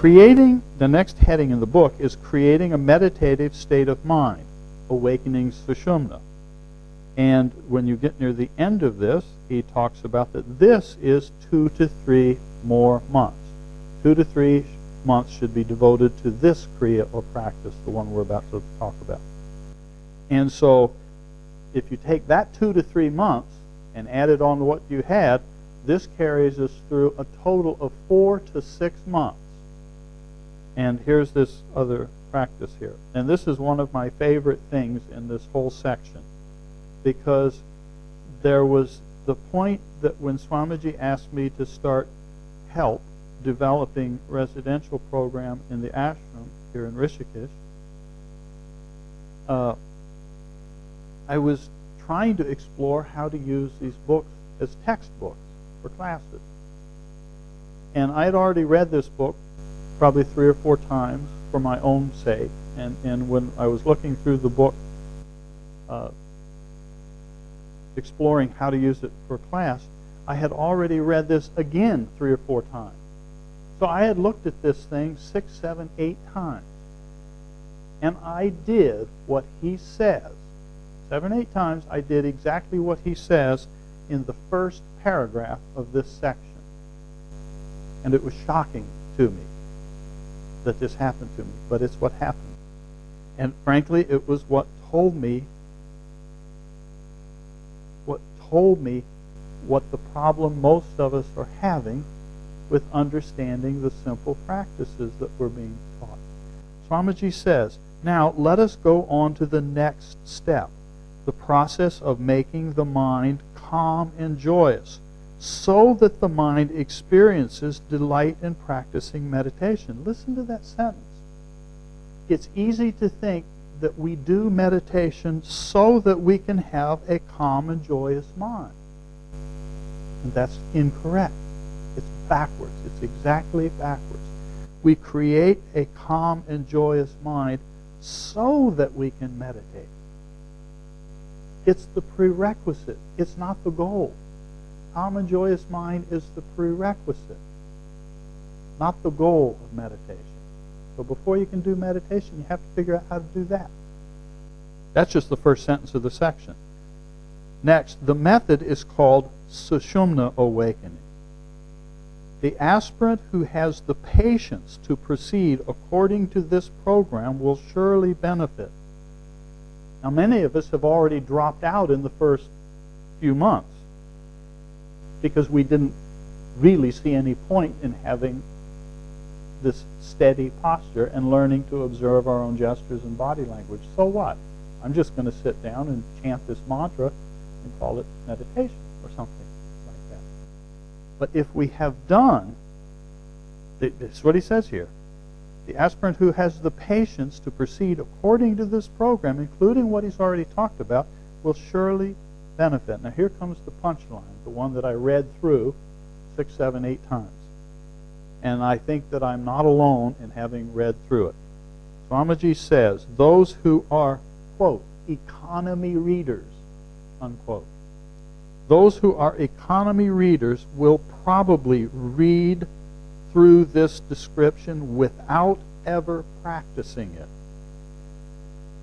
Creating, the next heading in the book is creating a meditative state of mind, awakening sushumna. And when you get near the end of this, he talks about that this is 2 to 3 more months. 2 to 3 months should be devoted to this kriya or practice, the one we're about to talk about. And so if you take that 2 to 3 months and add it on to what you had, this carries us through a total of 4 to 6 months. And here's this other practice here. And this is one of my favorite things in this whole section, because there was the point that when Swamiji asked me to start help developing residential program in the ashram here in Rishikesh, I was trying to explore how to use these books as textbooks for classes. And I had already read this book probably 3 or 4 times for my own sake. And when I was looking through the book, exploring how to use it for class, I had already read this again 3 or 4 times. So I had looked at this thing 6, 7, 8 times. And I did what he says. 7, 8 times I did exactly what he says in the first paragraph of this section. And it was shocking to me that this happened to me, but it's what happened. And frankly, it was what told me what the problem most of us are having with understanding the simple practices that we're being taught. Swamiji says, now let us go on to the next step, the process of making the mind calm and joyous, so that the mind experiences delight in practicing meditation. Listen to that sentence. It's easy to think that we do meditation so that we can have a calm and joyous mind. And that's incorrect. It's backwards. It's exactly backwards. We create a calm and joyous mind so that we can meditate. It's the prerequisite. It's not the goal. Calm and joyous mind is the prerequisite, not the goal of meditation. So before you can do meditation, you have to figure out how to do that. That's just the first sentence of the section. Next, the method is called Sushumna awakening. The aspirant who has the patience to proceed according to this program will surely benefit. Now, many of us have already dropped out in the first few months because we didn't really see any point in having this steady posture and learning to observe our own gestures and body language. So what? I'm just going to sit down and chant this mantra and call it meditation or something like that. But if we have done, this is what he says here, the aspirant who has the patience to proceed according to this program, including what he's already talked about, will surely benefit. Now here comes the punchline, the one that I read through 6, 7, 8 times. And I think that I'm not alone in having read through it. Swamiji says, those who are, quote, economy readers, unquote. Those who are economy readers will probably read through this description without ever practicing it.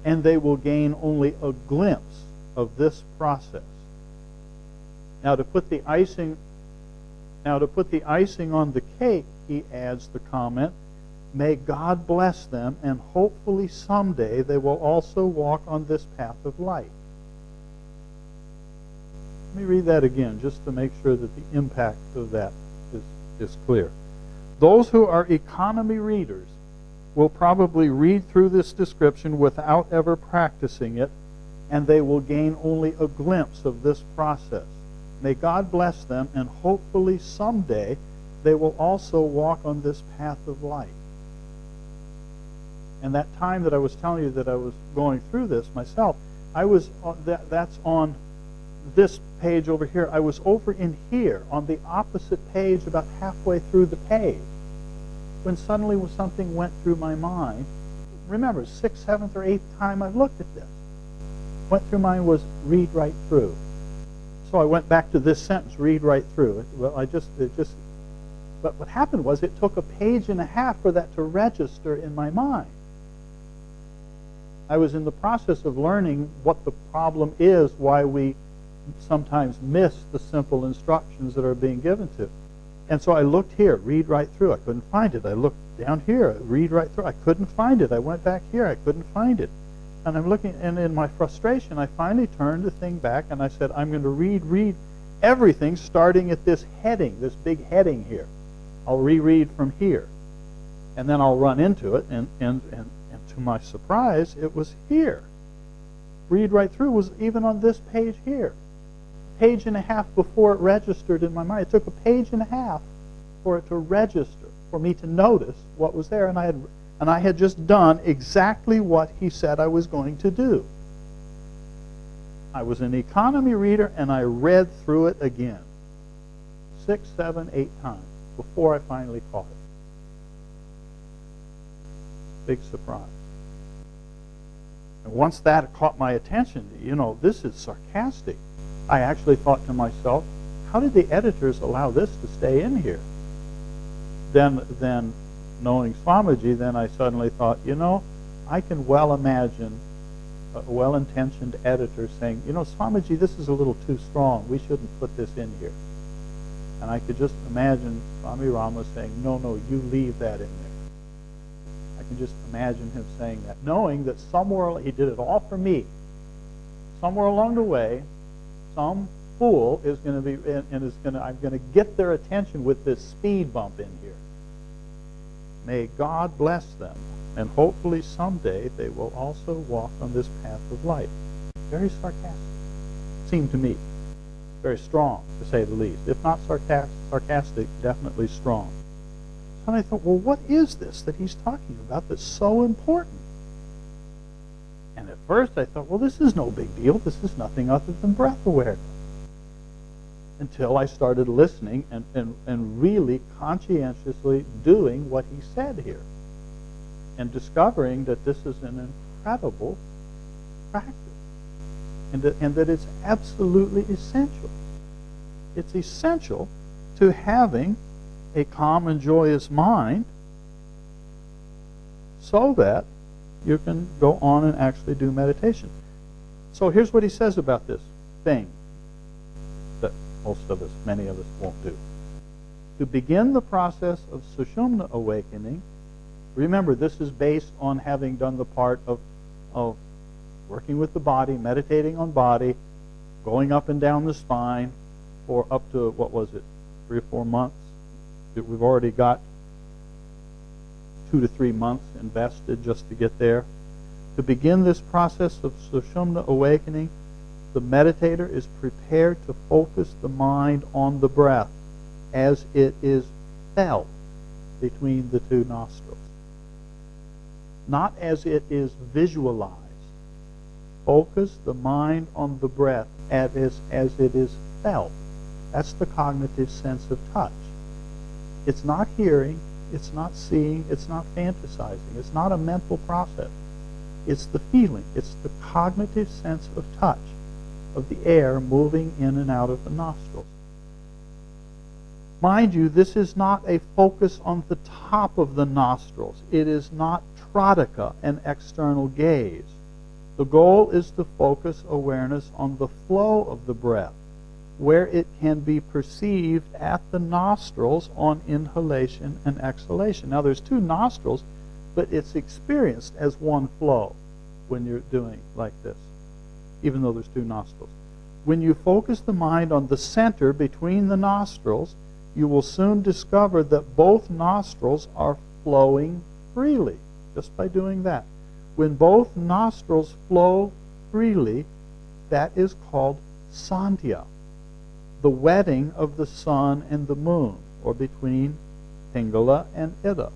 And they will gain only a glimpse of this process. Now to put the icing on the cake, he adds the comment, may God bless them, and hopefully someday they will also walk on this path of light. Let me read that again just to make sure that the impact of that is clear. Those who are economy readers will probably read through this description without ever practicing it, and they will gain only a glimpse of this process. May God bless them, and hopefully someday they will also walk on this path of light. And that time that I was telling you that I was going through this myself, I was that's on this page over here. I was over in here on the opposite page about halfway through the page when suddenly something went through my mind. Remember, 6th, 7th, or 8th time I've looked at this. Went through mine was read right through. So I went back to this sentence, read right through. Well, it just But what happened was it took a page and a half for that to register in my mind. I was in the process of learning what the problem is, why we sometimes miss the simple instructions that are being given to. And so I looked here, read right through. I couldn't find it. I looked down here, read right through. I couldn't find it. I went back here. I couldn't find it. And I'm looking, and in my frustration, I finally turned the thing back, and I said, I'm going to read everything starting at this heading, this big heading here. I'll reread from here. And then I'll run into it, and to my surprise, it was here. Read right through was even on this page here. Page and a half before it registered in my mind. It took a page and a half for it to register, for me to notice what was there, and I had just done exactly what he said I was going to do. I was an economy reader, and I read through it again 6, 7, 8 times before I finally caught it. Big surprise. And once that caught my attention, this is sarcastic. I actually thought to myself, how did the editors allow this to stay in here? Then knowing Swamiji, then I suddenly thought, I can well imagine a well-intentioned editor saying, Swamiji, this is a little too strong. We shouldn't put this in here. And I could just imagine Swami Rama saying, no, you leave that in there. I can just imagine him saying that, knowing that somewhere, he did it all for me. Somewhere along the way, some fool is going to be, I'm going to get their attention with this speed bump in here. May God bless them, and hopefully someday they will also walk on this path of light. Very sarcastic, seemed to me. Very strong, to say the least. If not sarcastic, definitely strong. And I thought, well, what is this that he's talking about that's so important? And at first I thought, well, this is no big deal. This is nothing other than breath awareness. Until I started listening and really conscientiously doing what he said here. And discovering that this is an incredible practice. And that it's absolutely essential. It's essential to having a calm and joyous mind so that you can go on and actually do meditation. So here's what he says about this thing that many of us won't do. To begin the process of Sushumna awakening, remember this is based on having done the part of working with the body, meditating on body, going up and down the spine for up to, 3 or 4 months. We've already got 2 to 3 months invested just to get there. To begin this process of Sushumna awakening, the meditator is prepared to focus the mind on the breath as it is felt between the 2 nostrils. Not as it is visualized. Focus the mind on the breath as it is felt. That's the cognitive sense of touch. It's not hearing, it's not seeing, it's not fantasizing. It's not a mental process. It's the feeling. It's the cognitive sense of touch, of the air moving in and out of the nostrils. Mind you, this is not a focus on the top of the nostrils. It is not tradaka, an external gaze. The goal is to focus awareness on the flow of the breath, where it can be perceived at the nostrils on inhalation and exhalation. Now there's 2 nostrils, but it's experienced as one flow when you're doing like this, even though there's 2 nostrils. When you focus the mind on the center between the nostrils, you will soon discover that both nostrils are flowing freely, just by doing that. When both nostrils flow freely, that is called Sandhya, the wedding of the sun and the moon, or between Pingala and Ida.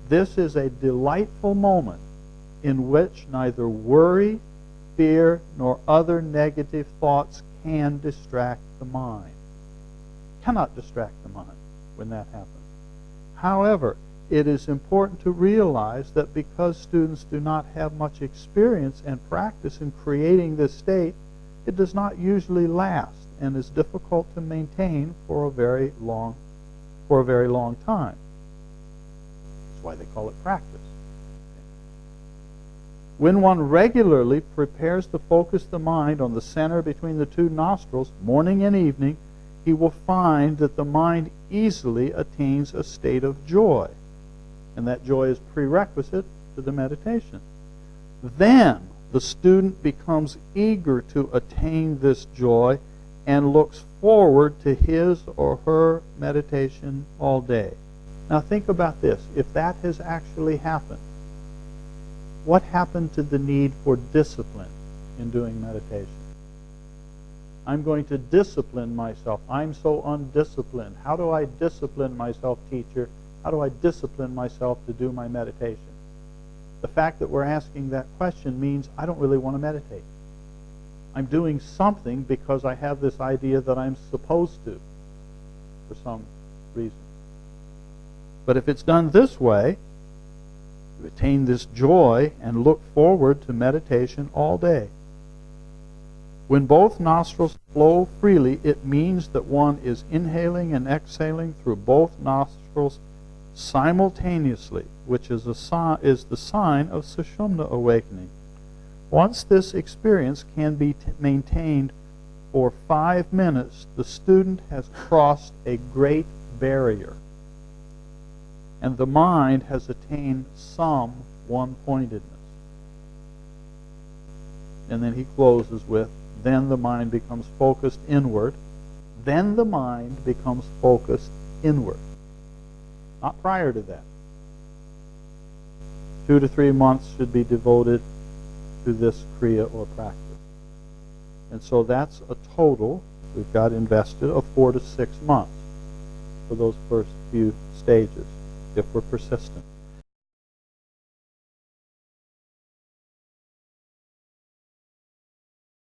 This is a delightful moment in which neither worry, fear, nor other negative thoughts can distract the mind. Cannot distract the mind when that happens. However, it is important to realize that because students do not have much experience and practice in creating this state, it does not usually last and is difficult to maintain for a very long for a very long time. That's why they call it practice. When one regularly prepares to focus the mind on the center between the two nostrils, morning and evening, he will find that the mind easily attains a state of joy. And that joy is prerequisite to the meditation. Then the student becomes eager to attain this joy and looks forward to his or her meditation all day. Now think about this. If that has actually happened, what happened to the need for discipline in doing meditation? I'm going to discipline myself. I'm so undisciplined. How do I discipline myself, teacher? How do I discipline myself to do my meditation? The fact that we're asking that question means I don't really want to meditate. I'm doing something because I have this idea that I'm supposed to for some reason. But if it's done this way, you attain this joy and look forward to meditation all day. When both nostrils flow freely, it means that one is inhaling and exhaling through both nostrils simultaneously, which is the sign of Sushumna awakening. Once this experience can be maintained for 5 minutes, the student has crossed a great barrier, and the mind has attained some one-pointedness. And then he closes with, then the mind becomes focused inward. Then the mind becomes focused inward. Not prior to that. 2 to 3 months should be devoted to this kriya or practice. And so that's a total we've got invested of 4 to 6 months for those first few stages, if we're persistent.